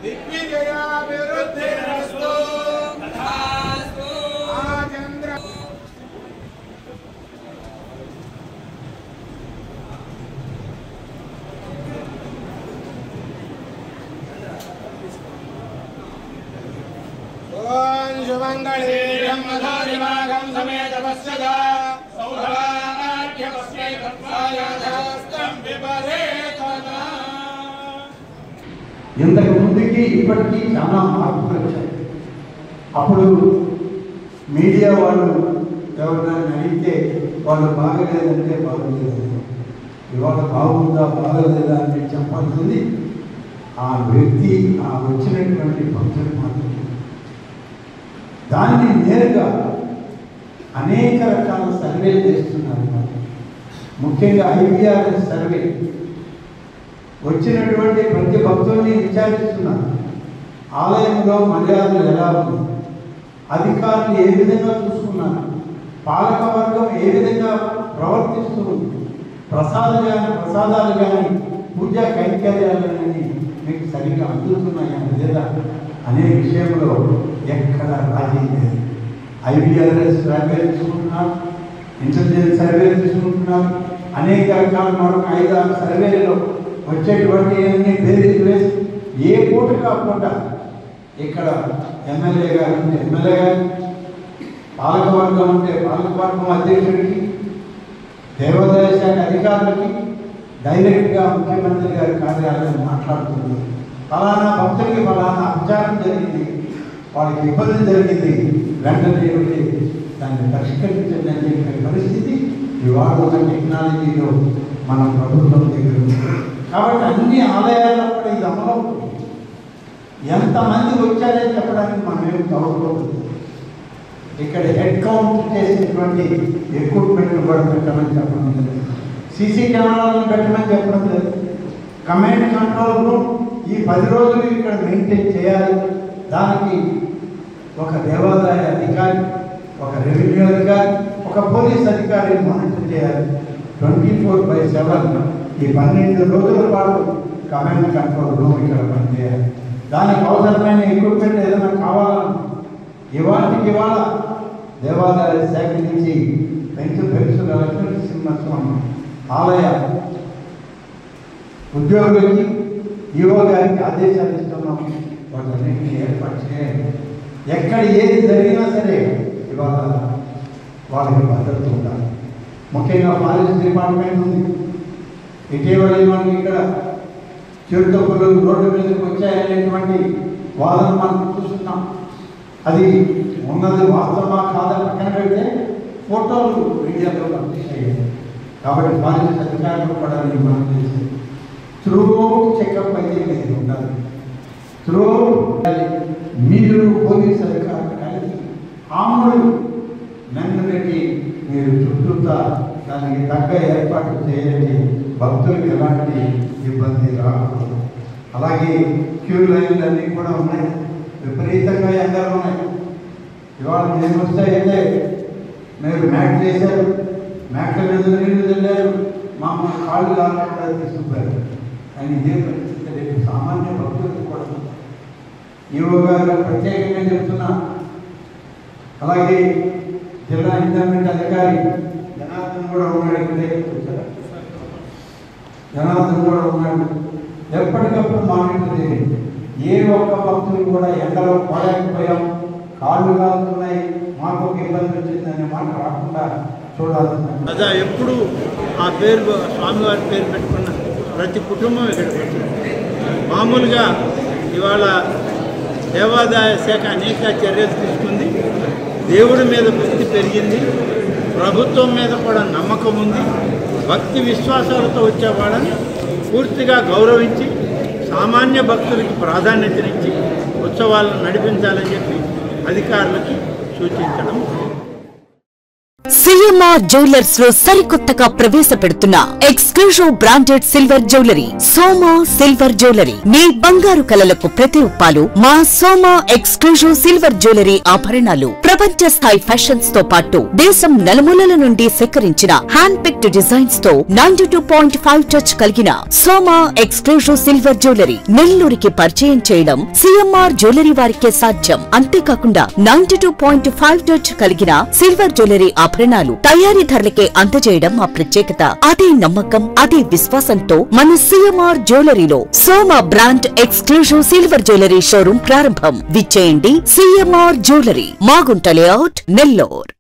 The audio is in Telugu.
దిగ్విజయాభివృద్ధిరస్తు తథాస్తు ఆచంద్ర ఓం శుభంగళే బ్రహ్మధారిమాగం సమేత వస్యద సౌభాగ్యవస్యై తత్వాయాధస్తం విపరేతనా. ఇంతకు ముందుకి ఇప్పటికీ చాలా మార్పులు వచ్చాయి. అప్పుడు మీడియా వాళ్ళు ఎవరైనా అడిగితే వాళ్ళు బాగలేదంటే బాగలేదు, ఇవాళ బాగుందా బాగలేదా అని చెప్పాల్సింది ఆ వ్యక్తి, ఆ వచ్చినటువంటి భక్తులు మాత్రమే. దాన్ని నేరుగా అనేక రకాల సర్వేలు చేస్తున్నారు. ముఖ్యంగా IVRS సర్వే వచ్చినటువంటి ప్రతి భక్తుల్ని విచారిస్తున్నారు. ఆలయంలో మర్యాదలు ఎలా ఉంది, అధికారులు ఏ విధంగా చూసుకున్నారు, పాలక వర్గం ఏ విధంగా ప్రవర్తిస్తుంది, ప్రసాదాలు కానీ పూజా కైంకర్యాలు కానీ మీకు సరిగ్గా అందుతున్నాయా లేదా అనే విషయంలో ఎక్కడ రాజీ లేదు. IVRS సర్వే తీసుకుంటున్నారు, ఇంటెలిజెన్స్ సర్వే తీసుకుంటున్నారు, అనేక రకాల మరొక 5-6 సర్వేలలో వచ్చేటువంటి అన్ని బేరీలు వేసి ఏ పూటగా పూట ఇక్కడ ఎమ్మెల్యే గారు ఉంటే ఎమ్మెల్యే గారు, పాలకవర్గం ఉంటే పాలకవర్గం అధ్యక్షుడికి, దేవాదాయ శాఖ అధికారులకి డైరెక్ట్గా ముఖ్యమంత్రి గారి కార్యాలయం మాట్లాడుతుంది. ఫలానా భక్తులకి ఫలానా అపచారం జరిగింది, వాళ్ళకి ఇబ్బంది జరిగింది, వెంటనే దాన్ని పరిష్కరించండి అని చెప్పే పరిస్థితి ఇవాళ ఉన్న టెక్నాలజీలో మన ప్రభుత్వం దగ్గర ఉంది. కాబట్టి అన్ని ఆలయాల్లో కూడా ఇది అమలవుతుంది. ఎంతమంది వచ్చారని చెప్పడానికి మనం ఏం తవ్వకూడదు. ఇక్కడ హెడ్ కౌంట్ చేసేటువంటి ఎక్విప్మెంట్ కూడా పెట్టమని చెప్పడం లేదు, సీసీ కెమెరాలను పెట్టమని చెప్పడం లేదు, కమాండ్ కంట్రోల్ రూమ్ ఈ 10 రోజులు ఇక్కడ మెయింటైన్ చేయాలి. దానికి ఒక దేవాదాయ అధికారి, ఒక రెవెన్యూ అధికారి, ఒక పోలీస్ అధికారి మానిటర్ చేయాలి. 24/7 ఈ 12 రోజుల పాటు కమాండ్ కంట్రోల్ రూమ్ ఇక్కడ పనిచేయాలి. దానికి అవసరమైన ఎక్విప్మెంట్ ఏదైనా కావాలన్నా ఇవాళ దేవాదాయ శాఖ నుంచి పెన్షన్ లక్ష్మీ సింహస్వామి ఆలయ ఉద్యోగులకి ఈవో గారికి ఆదేశాలు ఇస్తున్నాం, వాటన్నింటినీ ఏర్పాటు చేయాలి. ఎక్కడ ఏది జరిగినా సరే ఇవాళ వాళ్ళకి భద్రత ఉండాలి. ముఖ్యంగా ఫారెస్ట్ డిపార్ట్మెంట్ ఉంది. ఇటీవల మనకి ఇక్కడ చిరుతపులు రోడ్డు మీదకి వచ్చాయనేటువంటి వాదన మనం చూస్తున్నాం. అది ఉన్నది వాస్తవా కాదా పక్కన పెడితే ఫోటోలు మీడియాలో పబ్లిష్ అయ్యాయి. కాబట్టి ఫారెస్ట్ అధికారులు కూడా మనం చేసి త్రూ చెకప్ అయితే ఇది ఉండాలి. త్రూ మీరు పోలీస్ అధికారులు కలిసి ఆముడు నన్ను పెట్టి మీరు చుట్టూతా దానికి తగ్గ ఏర్పాటు చేయండి, భక్తులకు ఎలాంటి ఇబ్బంది రాకూడదు. అలాగే క్యూ లైన్లు అన్నీ కూడా ఉన్నాయి, విపరీతంగా ఎండలు ఉన్నాయి. ఇవాళ నేను వస్తాయితే మీరు మ్యాట్ చేశారు, మ్యాట్ల మీద నీళ్లు చల్లారు, మామూలు కాళ్ళు కాకుండా తీసుకుపోయారు. కానీ ఇదే పరిస్థితి రేపు సామాన్య భక్తులకు కూడా ఈవో గారు ప్రత్యేకంగా చెప్తున్నా. అలాగే జిల్లా ఎండోమెంట్ అధికారి జనార్దన్ కూడా ఉన్నాడు, ఇక్కడే జనార్దన్ కూడా ఉన్నాడు. ఎప్పటికప్పుడు మానిటర్ చేయండి. ఏ ఒక్క భక్తులు కూడా ఎండలో పోలేకపోయాం, కాళ్ళు కాలుతున్నాయి, మాకు ఒక ఇబ్బంది వచ్చిందనే మాట రాకుండా చూడాల్సిన అదా ఎప్పుడు ఆ పేరు స్వామివారి పేరు పెట్టుకున్న ప్రతి కుటుంబం ఇక్కడికి వచ్చింది. మామూలుగా ఇవాళ దేవాదాయ శాఖ అనేక చర్యలు తీసుకుంది. దేవుడి మీద భక్తి పెరిగింది, ప్రభుత్వం మీద కూడా నమ్మకం ఉంది. భక్తి విశ్వాసాలతో వచ్చే వాళ్ళని పూర్తిగా గౌరవించి సామాన్య భక్తులకి ప్రాధాన్యతనిచ్చి ఉత్సవాలను నడిపించాలని చెప్పి అధికారులకి సూచించడం సిఎంఆర్ జ్యువెలర్స్ లో సరికొత్తగా ప్రవేశపెడుతున్న exclusive branded silver jewellery Soma silver jewellery. మీ బంగారు కలలకు ప్రతి ఉప్పాలు మా సోమా ఎక్స్క్లూజివ్ సిల్వర్ జ్యువెలరీ ఆభరణాలు. ప్రపంచ స్థాయి ఫ్యాషన్స్ తో పాటు దేశం నలుమూలల నుండి సేకరించిన హ్యాండ్ పిక్డ్ డిజైన్స్ తో 92.5 టచ్ కలిగిన సోమా ఎక్స్క్లూజివ్ సిల్వర్ జ్యువెలరీ నెల్లూరికి పరిచయం చేయడం సిఎంఆర్ జ్యువెలరీ వారికే సాధ్యం. అంతేకాకుండా 92.5 టచ్ కలిగిన సిల్వర్ జ్యువెలరీ ఆభరణాలు తయారీదారులకే అందజేయడం మా ప్రత్యేకత. అదే నమ్మకం, అదే విశ్వాసంతో మన సిఎంఆర్ జ్యువెలరీలో Soma brand exclusive silver jewellery showroom ప్రారంభం. విచ్చేయండి CMR jewellery, Magunta layout, Nellore.